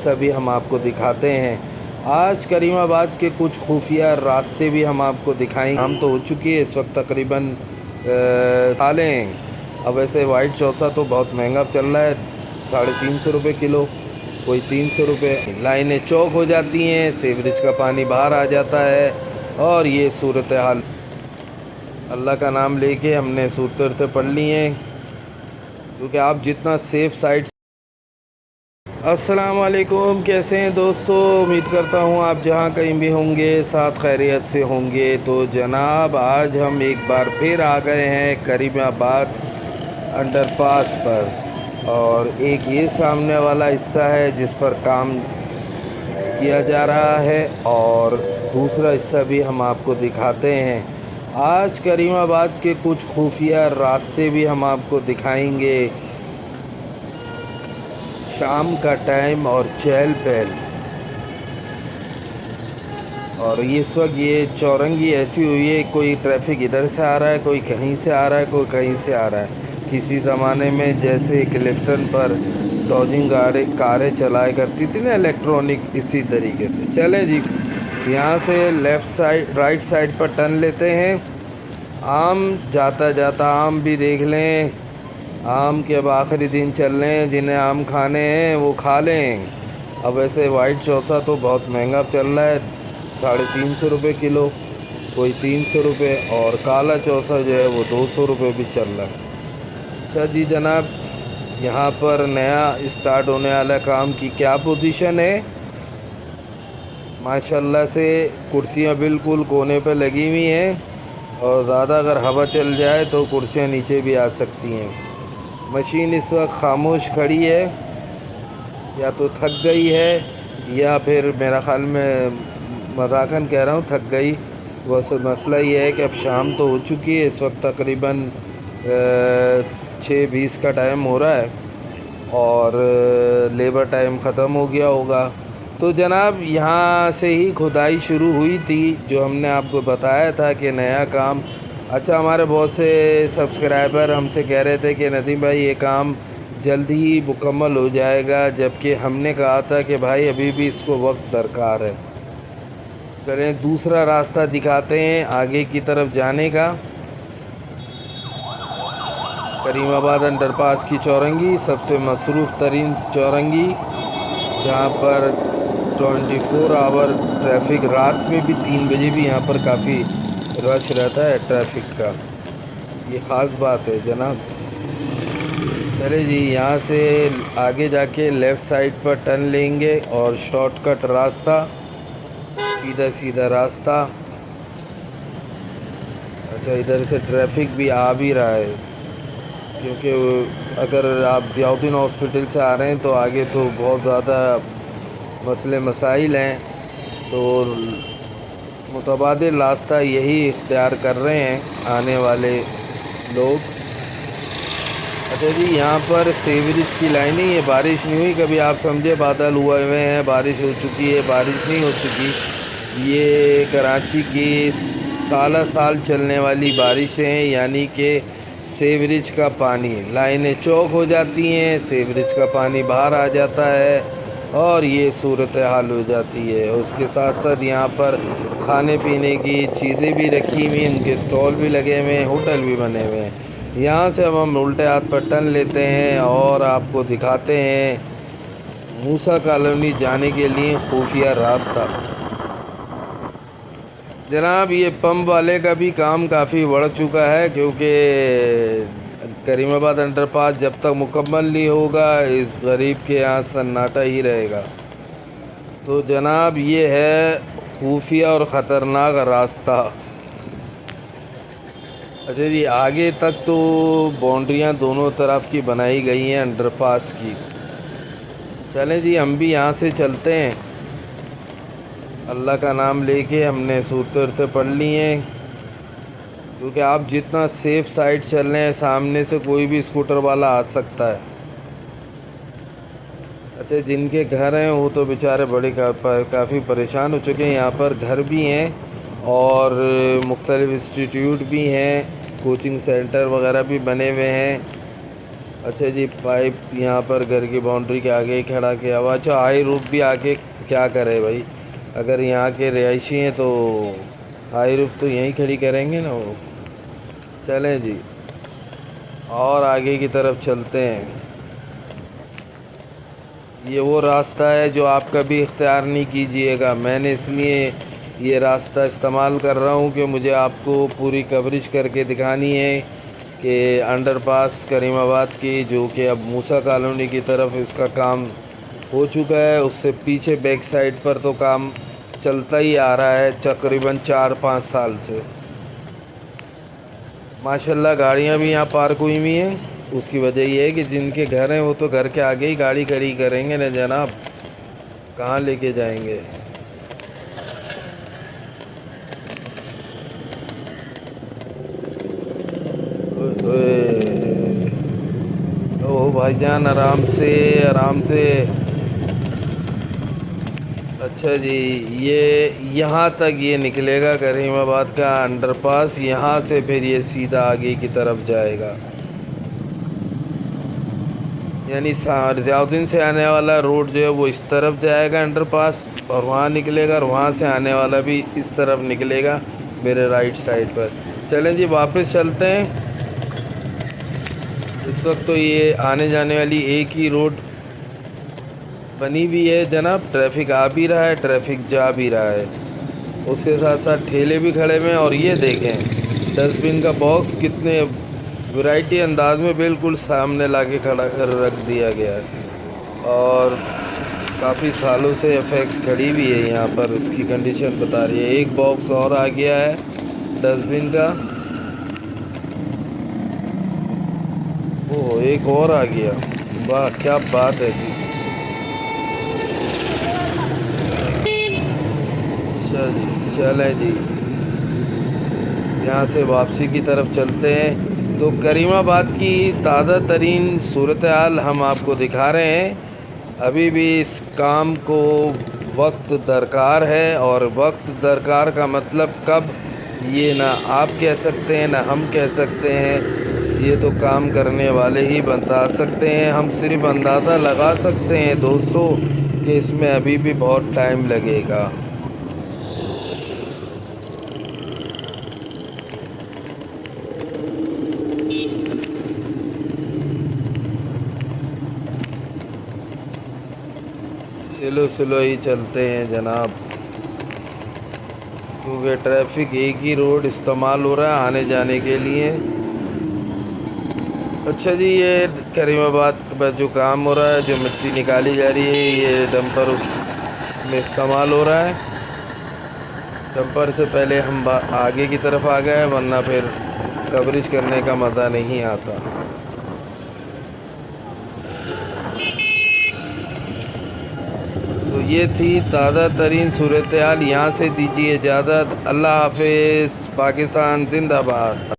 حصہ بھی ہم آپ کو دکھاتے ہیں۔ آج کریم آباد کے کچھ خفیہ راستے بھی ہم آپ کو دکھائیں گے۔ ہم تو ہو چکی ہے اس وقت تقریباً سالیں۔ اب ویسے وائٹ چوسا تو بہت مہنگا چل رہا ہے، 350 روپے کلو، کوئی 300 روپے۔ لائنیں چوک ہو جاتی ہیں، سیوریج کا پانی باہر آ جاتا ہے، اور یہ صورتحال۔ اللہ کا نام لے کے ہم نے صورتیں پڑھ لی ہیں، کیونکہ آپ جتنا سیف سائڈ۔ السلام علیکم، کیسے ہیں دوستو؟ امید کرتا ہوں آپ جہاں کہیں بھی ہوں گے ساتھ خیریت سے ہوں گے۔ تو جناب آج ہم ایک بار پھر آ گئے ہیں کریم آباد انڈر پاس پر، اور ایک یہ سامنے والا حصہ ہے جس پر کام کیا جا رہا ہے، اور دوسرا حصہ بھی ہم آپ کو دکھاتے ہیں۔ آج کریم آباد کے کچھ خفیہ راستے بھی ہم آپ کو دکھائیں گے۔ شام کا ٹائم اور چہل پہل، اور اس وقت یہ چورنگی ایسی ہوئی ہے، کوئی ٹریفک ادھر سے آ رہا ہے، کوئی کہیں سے آ رہا ہے، کوئی کہیں سے آ رہا ہے۔ کسی زمانے میں جیسے کلفٹن پر ڈوجنگ کاریں چلایا کرتی تھی نا الیکٹرانک، اسی طریقے سے چلے جی۔ یہاں سے لیفٹ سائڈ رائٹ سائڈ پر ٹرن لیتے ہیں۔ آم جاتا جاتا آم بھی دیکھ لیں، آم کے اب آخری دن چل رہے ہیں، جنہیں آم کھانے ہیں وہ کھا لیں۔ اب ویسے وائٹ چوسا تو بہت مہنگا چل رہا ہے، 350 روپے کلو، کوئی 300 روپے، اور کالا چوسا جو ہے وہ 200 روپے بھی چل رہا ہے۔ اچھا جی جناب، یہاں پر نیا اسٹارٹ ہونے والا کام کی کیا پوزیشن ہے؟ ماشاءاللہ سے کرسیاں بالکل کونے پہ لگی ہوئی ہیں، اور زیادہ اگر ہوا چل جائے تو کرسیاں نیچے بھی آ سکتی ہیں۔ مشین اس وقت خاموش کھڑی ہے، یا تو تھک گئی ہے، یا پھر میرا خیال میں مذاقاً کہہ رہا ہوں تھک گئی۔ ویسے مسئلہ یہ ہے کہ اب شام تو ہو چکی ہے، اس وقت تقریباً 6:20 کا ٹائم ہو رہا ہے، اور لیبر ٹائم ختم ہو گیا ہوگا۔ تو جناب یہاں سے ہی کھدائی شروع ہوئی تھی، جو ہم نے آپ کو بتایا تھا کہ نیا کام۔ اچھا، ہمارے بہت سے سبسکرائبر ہم سے کہہ رہے تھے کہ ندیم بھائی یہ کام جلدی ہی مکمل ہو جائے گا، جبکہ ہم نے کہا تھا کہ بھائی ابھی بھی اس کو وقت درکار ہے۔ چلیں دوسرا راستہ دکھاتے ہیں آگے کی طرف جانے کا۔ کریم آباد انڈر پاس کی چورنگی سب سے مصروف ترین چورنگی، جہاں پر 24 آور ٹریفک، رات میں بھی 3 بجے بھی یہاں پر کافی رش رہتا ہے ٹریفک کا، یہ خاص بات ہے جناب۔ چلے جی، یہاں سے آگے جا کے لیفٹ سائڈ پر ٹرن لیں گے، اور شارٹ کٹ راستہ، سیدھا سیدھا راستہ۔ اچھا، ادھر سے ٹریفک بھی آ بھی رہا ہے، کیونکہ اگر آپ ضیاء الدین ہاسپٹل سے آ رہے ہیں تو آگے تو بہت زیادہ مسئلے مسائل ہیں، تو متبادل راستہ یہی اختیار کر رہے ہیں آنے والے لوگ۔ اچھا جی، یہاں پر سیوریج کی لائنیں، یہ بارش نہیں ہوئی کبھی آپ سمجھے بادل ہوئے ہوئے ہیں بارش ہو چکی ہے، بارش نہیں ہو چکی۔ یہ کراچی کی سالہ سال چلنے والی بارشیں ہیں، یعنی کہ سیوریج کا پانی، لائنیں چوک ہو جاتی ہیں، سیوریج کا پانی باہر آ جاتا ہے، اور یہ صورتحال ہو جاتی ہے۔ اس کے ساتھ ساتھ یہاں پر کھانے پینے کی چیزیں بھی رکھی ہوئی ہیں، ان کے اسٹال بھی لگے ہوئے ہیں، ہوٹل بھی بنے ہوئے ہیں۔ یہاں سے اب ہم الٹے ہاتھ پر ٹرن لیتے ہیں، اور آپ کو دکھاتے ہیں موسیٰ کالونی جانے کے لیے خفیہ راستہ۔ جناب یہ پمپ والے کا بھی کام کافی بڑھ چکا ہے، کیونکہ کریم آباد انڈر پاس جب تک مکمل نہیں ہوگا اس غریب کے یہاں سناٹا ہی رہے گا۔ تو جناب یہ ہے خفیہ اور خطرناک راستہ۔ اچھا جی، آگے تک تو باؤنڈریاں دونوں طرف کی بنائی گئی ہیں انڈر پاس کی۔ چلیں جی، ہم بھی یہاں سے چلتے ہیں۔ اللہ کا نام لے کے ہم نے صورتیں پڑھ لی ہیں، کیونکہ آپ جتنا سیف سائڈ چل رہے ہیں سامنے سے کوئی بھی اسکوٹر والا آ سکتا ہے۔ اچھا، جن کے گھر ہیں وہ تو بیچارے بڑے کافی پریشان ہو چکے ہیں۔ یہاں پر گھر بھی ہیں، اور مختلف انسٹیٹیوٹ بھی ہیں، کوچنگ سینٹر وغیرہ بھی بنے ہوئے ہیں، اچھا جی، پائپ یہاں پر گھر کی باؤنڈری کے آگے ہی کھڑا کیا ہوا. اچھا، ہائی روف بھی آگے کیا کرے بھائی؟ اگر یہاں کے رہائشی ہیں تو ہائی روف تو یہیں کھڑی کریں گے نا وہ. چلیں جی، اور آگے کی طرف چلتے ہیں. یہ وہ راستہ ہے جو آپ کبھی اختیار نہیں کیجیے گا. میں نے اس لیے یہ راستہ استعمال کر رہا ہوں کہ مجھے آپ کو پوری کوریج کر کے دکھانی ہے کہ انڈر پاس کریم آباد کی، جو کہ اب موسیٰ کالونی کی طرف اس کا کام ہو چکا ہے. اس سے پیچھے بیک سائڈ پر تو کام چلتا ہی آ رہا ہے تقریباً 4-5 سال سے. ماشاء اللہ گاڑیاں بھی یہاں پارک ہوئی ہوئی ہیں. اس کی وجہ یہ ہے کہ جن کے گھر ہیں وہ تو گھر کے آگے ہی گاڑی کھڑی کریں گے نا جناب. کہاں لے کے جائیں گے؟ او بھائی جان، آرام سے آرام سے. اچھا جی، یہ یہاں تک یہ نکلے گا کریم آباد کا انڈر پاس. یہاں سے پھر یہ سیدھا آگے کی طرف جائے گا. یعنی ضیاء الدین سے آنے والا روڈ جو ہے وہ اس طرف جائے گا انڈر پاس، اور وہاں نکلے گا، اور وہاں سے آنے والا بھی اس طرف نکلے گا میرے رائٹ سائڈ پر. چلیں جی، واپس چلتے ہیں. اس وقت تو یہ آنے جانے والی ایک ہی روڈ بنی بھی ہے جناب. ٹریفک آ بھی رہا ہے، ٹریفک جا بھی رہا ہے. اس کے ساتھ ساتھ ٹھیلے بھی کھڑے ہوئے ہیں. اور یہ دیکھیں ڈسٹ بن کا باکس کتنے ورائٹی انداز میں بالکل سامنے لا کے کھڑا کر رکھ دیا گیا ہے. اور کافی سالوں سے ایفیکٹس کھڑی ہوئی ہے یہاں پر. اس کی کنڈیشن بتا رہی ہے. ایک باکس اور آ گیا ہے ڈسٹ بن کا. اوہ، ایک اور آ گیا. واہ، کیا بات ہے جی. اچھا جی، چلیں جی، یہاں سے واپسی کی طرف چلتے ہیں. تو کریم آباد کی تازہ ترین صورتحال ہم آپ کو دکھا رہے ہیں. ابھی بھی اس کام کو وقت درکار ہے. اور وقت درکار کا مطلب کب، یہ نہ آپ کہہ سکتے ہیں نہ ہم کہہ سکتے ہیں. یہ تو کام کرنے والے ہی بتا سکتے ہیں. ہم صرف اندازہ لگا سکتے ہیں دوستو کہ اس میں ابھی بھی بہت ٹائم لگے گا. سلو سلو ہی چلتے ہیں جناب، کیونکہ ٹریفک ایک ہی روڈ استعمال ہو رہا ہے آنے جانے کے لیے. اچھا جی، یہ کریم آباد پر جو کام ہو رہا ہے، جو مٹی نکالی جا رہی ہے، یہ ڈمپر اس میں استعمال ہو رہا ہے. ڈمپر سے پہلے ہم آگے کی طرف آ گئے، ورنہ پھر کوریج کرنے کا مزہ نہیں آتا. تو یہ تھی تازہ ترین صورتحال. یہاں سے دیجیے اجازت. اللہ حافظ. پاکستان زندہ باد.